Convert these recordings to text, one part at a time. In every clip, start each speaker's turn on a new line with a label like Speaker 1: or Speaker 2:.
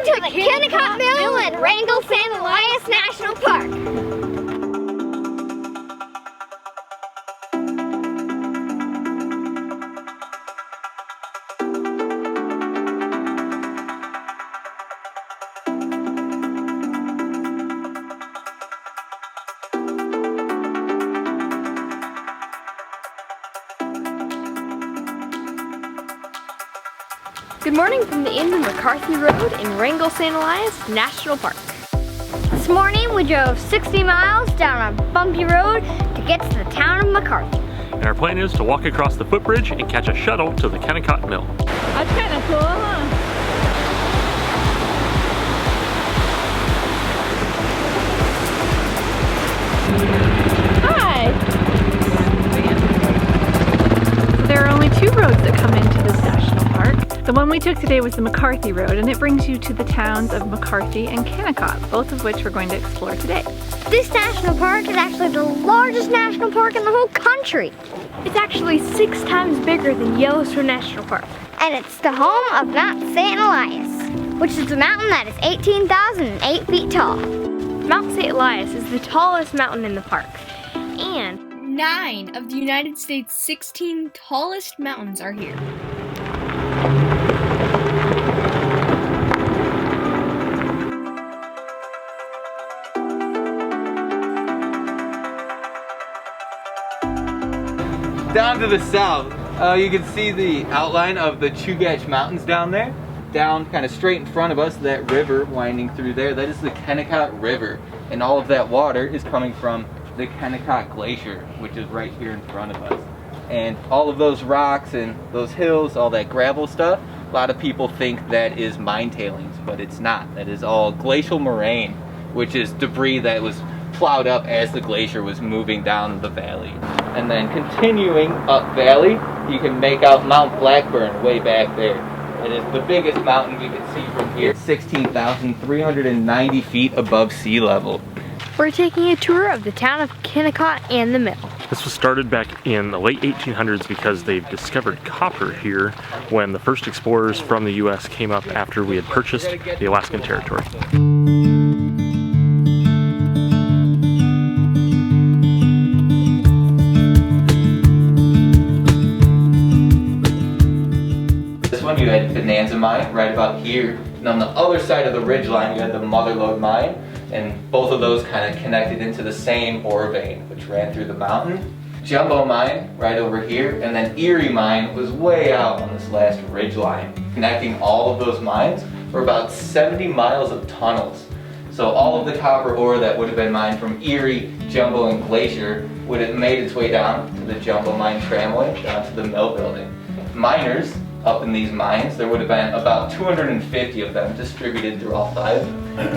Speaker 1: Welcome to the Kennecott Mill in Wrangell St.Elias National Park.
Speaker 2: Good morning from the end of McCarthy Road in Wrangell St.Elias National Park.
Speaker 1: This morning we drove 60 miles down a bumpy road to get to the town of McCarthy.
Speaker 3: And our plan is to walk across the footbridge and catch a shuttle to the Kennecott Mill.
Speaker 4: That's kind of cool, huh? There are only two roads that come into this national park. The one we took today was the McCarthy Road, and it brings you to the towns of McCarthy and Kennecott, both of which we're going to explore today.
Speaker 1: This national park is actually the largest national park in the whole country.
Speaker 2: It's actually 6 times bigger than Yellowstone National Park.
Speaker 1: And it's the home of Mount St. Elias, which is a mountain that is 18,008 feet tall.
Speaker 2: Mount St. Elias is the tallest mountain in the park, and 9 of the United States' 16 tallest mountains are here.
Speaker 5: Down to the south, you can see the outline of the Chugach Mountains down there. Down kind of straight in front of us, that river winding through there, that is the Kennecott River. And all of that water is coming from the Kennecott Glacier, which is right here in front of us. And all of those rocks and those hills, all that gravel stuff, a lot of people think that is mine tailings, but it's not. That is all glacial moraine, which is debris that was plowed up as the glacier was moving down the valley. And then continuing up valley, you can make out Mount Blackburn way back there. It is the biggest mountain we can see from here. 16,390 feet above sea level.
Speaker 2: We're taking a tour of the town of Kennecott and the mill.
Speaker 3: This was started back in the late 1800s because they discovered copper here when the first explorers from the US came up after we had purchased the Alaskan Territory.
Speaker 5: You had Bonanza Mine right about here, and on the other side of the ridge line you had the Motherlode Mine, and both of those kind of connected into the same ore vein which ran through the mountain. Jumbo Mine right over here, and then Erie Mine was way out on this last ridge line. Connecting all of those mines were about 70 miles of tunnels. So all of the copper ore that would have been mined from Erie, Jumbo, and Glacier would have made its way down to the Jumbo Mine tramway, down to the mill building. Miners up in these mines, there would have been about 250 of them distributed through all 5,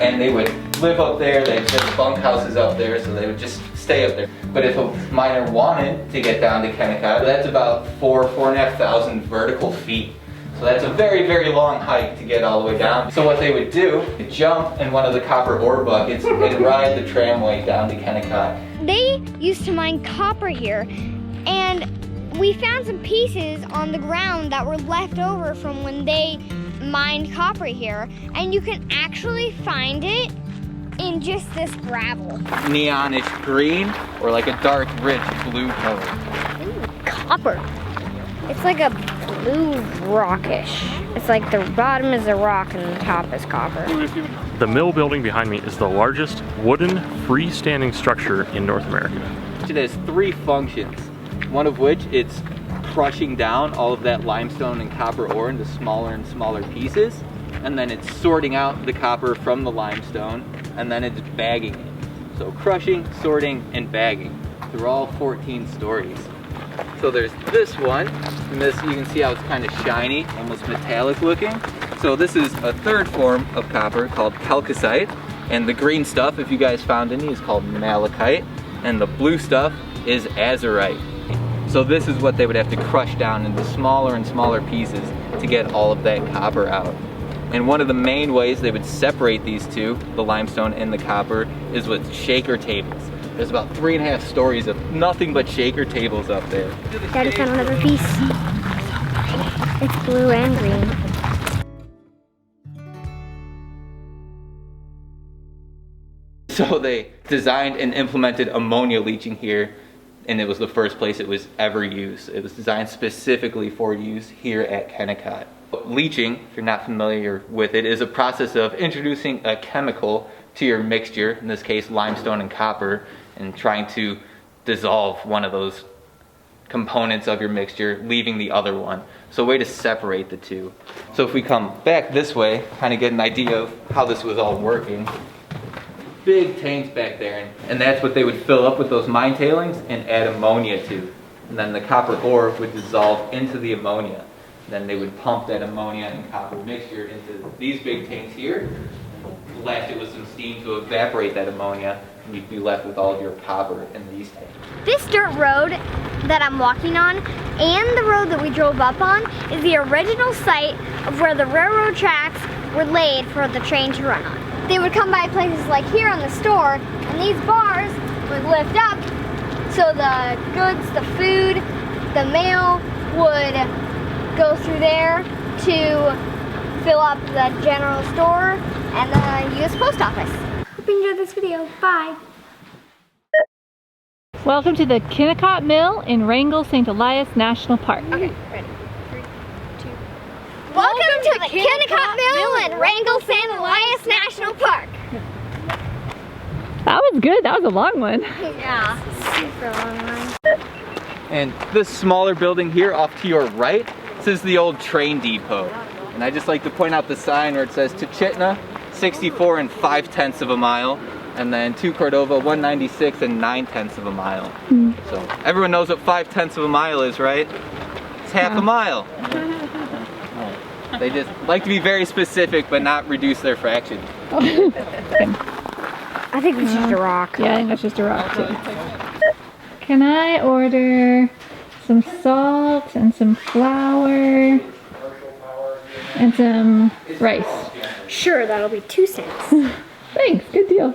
Speaker 5: and they would live up there. They had just bunkhouses up there, so they would just stay up there. But if a miner wanted to get down to Kennecott, that's about 4,500 vertical feet. So that's a very, very long hike to get all the way down. So what they would do, jump in one of the copper ore buckets and ride the tramway down to Kennecott.
Speaker 1: They used to mine copper here, and we found some pieces on the ground that were left over from when they mined copper here, and you can actually find it in just this gravel.
Speaker 5: Neonish green or like a dark rich blue color.
Speaker 1: Ooh, copper. It's like a blue rockish. It's like the bottom is a rock and the top is copper.
Speaker 3: The mill building behind me is the largest wooden freestanding structure in North America.
Speaker 5: It has 3 functions. One of which it's crushing down all of that limestone and copper ore into smaller and smaller pieces, and then it's sorting out the copper from the limestone, and then it's bagging it. So crushing, sorting, and bagging through all 14 stories. So there's this one, and this you can see how it's kind of shiny, almost metallic looking. So this is a 3rd form of copper called chalcocite, and the green stuff, if you guys found any, is called malachite, and the blue stuff is azurite. So this is what they would have to crush down into smaller and smaller pieces to get all of that copper out. And one of the main ways they would separate these two, the limestone and the copper, is with shaker tables. There's about 3.5 stories of nothing but shaker tables up there.
Speaker 1: Daddy found another piece. It's blue and green.
Speaker 5: So they designed and implemented ammonia leaching here, and it was the first place it was ever used. It was designed specifically for use here at Kennecott. Leaching, if you're not familiar with it, is a process of introducing a chemical to your mixture, in this case limestone and copper, and trying to dissolve one of those components of your mixture, leaving the other one. So a way to separate the two. So if we come back this way, kind of get an idea of how this was all working. Big tanks back there, and that's what they would fill up with those mine tailings and add ammonia to. And then the copper ore would dissolve into the ammonia. Then they would pump that ammonia and copper mixture into these big tanks here, and blast it with some steam to evaporate that ammonia, and you'd be left with all of your copper in these tanks.
Speaker 1: This dirt road that I'm walking on and the road that we drove up on is the original site of where the railroad tracks were laid for the train to run on. They would come by places like here on the store, and these bars would lift up so the goods, the food, the mail would go through there to fill up the general store and the U.S. Post Office. Hope you enjoyed this video. Bye.
Speaker 4: Welcome to the Kennecott Mill in Wrangell St.Elias National Park.
Speaker 2: Okay, ready? 3, 2.
Speaker 1: Welcome to the Kennecott Mill in Wrangell St.Elias National Park.
Speaker 4: That was good. That was a long one.
Speaker 1: Yeah, super long one.
Speaker 5: And this smaller building here off to your right, this is the old train depot. And I just like to point out the sign where it says to Chitna, 64 5/10 of a mile. And then to Cordova, 196 9/10 of a mile. So everyone knows what 5/10 of a mile is, right? It's half a mile. They just like to be very specific but not reduce their fraction.
Speaker 1: I think it's just a rock.
Speaker 4: Yeah, I think that's just a rock too. Can I order some salt and some flour and some rice?
Speaker 2: Sure, that'll be 2 cents.
Speaker 4: Thanks, good deal.